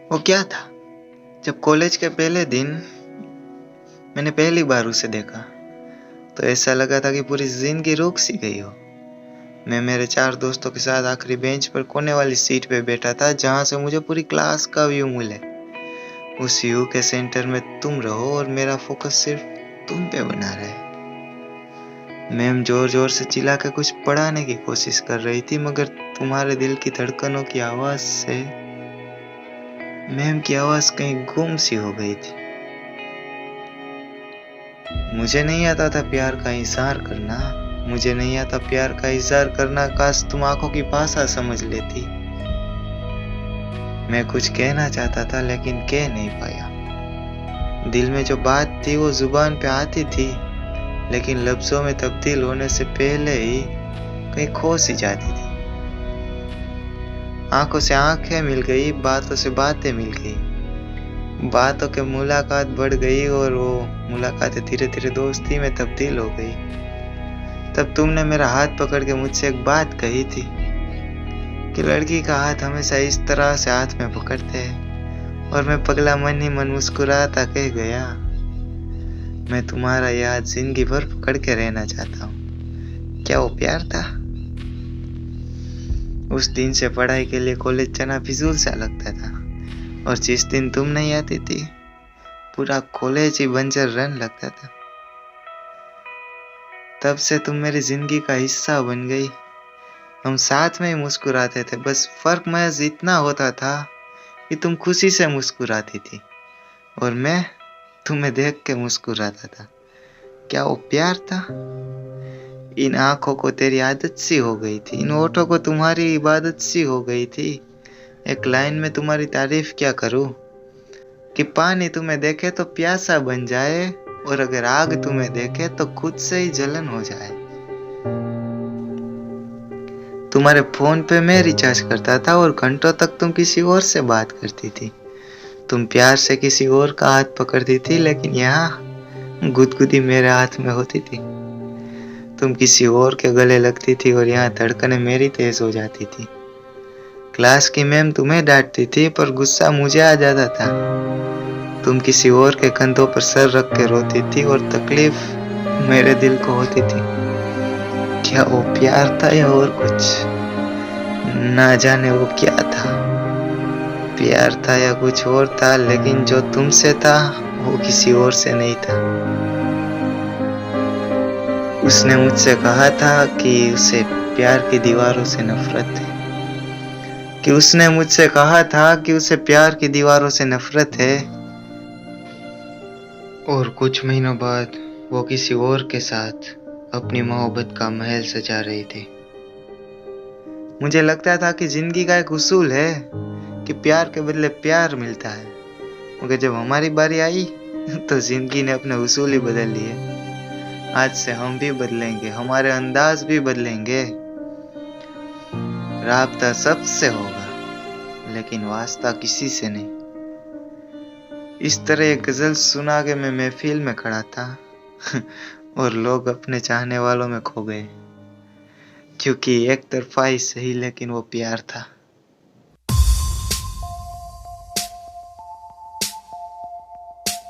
वो क्या था? जब कॉलेज के पहले दिन मैंने पहली बार उसे देखा तो ऐसा लगा था कि पूरी जिंदगी रुक सी गई हो। मैं मेरे 4 दोस्तों के साथ आखिरी बेंच पर कोने वाली सीट पे बैठा था, जहां से मुझे पूरी क्लास का व्यू मिले। उस व्यू के सेंटर में तुम रहो और मेरा फोकस सिर्फ तुम पे बना रहे। मैम जोर जोर से चिल्ला के कुछ पढ़ाने की कोशिश कर रही थी, मगर तुम्हारे दिल की धड़कनों की आवाज से मैम की आवाज कहीं गुम सी हो गई थी। मुझे नहीं आता था प्यार का इजहार करना, मुझे नहीं आता प्यार का इजहार करना। काश तुम आंखों की भाषा समझ लेती। मैं कुछ कहना चाहता था लेकिन कह नहीं पाया। दिल में जो बात थी वो जुबान पे आती थी, लेकिन लफ्जों में तब्दील होने से पहले ही कहीं खो सी जाती थी। आंखों से आंखें मिल गई, बातों से बातें मिल गई, बातों के मुलाकात बढ़ गई और वो मुलाकातें धीरे धीरे दोस्ती में तब्दील हो गई। तब तुमने मेरा हाथ पकड़ के मुझसे एक बात कही थी कि लड़की का हाथ हमेशा इस तरह से हाथ में पकड़ते हैं, और मैं पगला मन ही मन मुस्कुराता कह गया, मैं तुम्हारा यह हाथ जिंदगी भर पकड़ के रहना चाहता हूँ। क्या वो प्यार था? उस दिन से पढ़ाई के लिए कॉलेज जाना फिजूल सा लगता था, और जिस दिन तुम नहीं आती थी पूरा कॉलेज ही बंजर रन लगता था। तब से तुम मेरी जिंदगी का हिस्सा बन गई। हम साथ में ही मुस्कुराते थे, बस फर्क महज इतना होता था कि तुम खुशी से मुस्कुराती थी और मैं तुम्हें देख के मुस्कुराता था। क्या वो प्यार था? इन आंखों को तेरी आदत सी हो गई थी, इन होठों को तुम्हारी इबादत सी हो गई थी। एक लाइन में तुम्हारी तारीफ क्या करूं कि पानी तुम्हें देखे तो प्यासा बन जाए, और अगर आग तुम्हें देखे तो खुद से ही जलन हो जाए। तुम्हारे फोन पे मैं रिचार्ज करता था और घंटों तक तुम किसी और से बात करती थी। तुम प्यार से किसी और का हाथ पकड़ती थी, लेकिन यहाँ गुदगुदी मेरे हाथ में होती थी। तुम किसी और के गले लगती थी और यहाँ धड़कनें मेरी तेज हो जाती थी। क्लास की मैम तुम्हें डांटती थी पर गुस्सा मुझे आ जाता था। तुम किसी और के कंधों पर सर रख के रोती थी और तकलीफ मेरे दिल को होती थी। क्या वो प्यार था या और कुछ? ना जाने वो क्या था, प्यार था या कुछ और था, लेकिन जो तुमसे था वो किसी और से नहीं था। उसने मुझसे कहा था कि उसे प्यार की दीवारों से नफरत है, कि उसने मुझसे कहा था कि उसे प्यार की दीवारों से नफरत है। और कुछ महीनों बाद वो किसी और के साथ अपनी मोहब्बत का महल सजा रही थी। मुझे लगता था कि जिंदगी का एक उसूल है कि प्यार के बदले प्यार मिलता है, मगर जब हमारी बारी आई तो जिंदगी ने अपने उसूल ही बदल लिए। आज से हम भी बदलेंगे, हमारे अंदाज भी बदलेंगे। राब्ता सबसे होगा, लेकिन वास्ता किसी से नहीं। इस तरह एक गजल सुना के मैं महफिल में खड़ा था और लोग अपने चाहने वालों में खो गए, क्योंकि एक तरफा ही सही लेकिन वो प्यार था।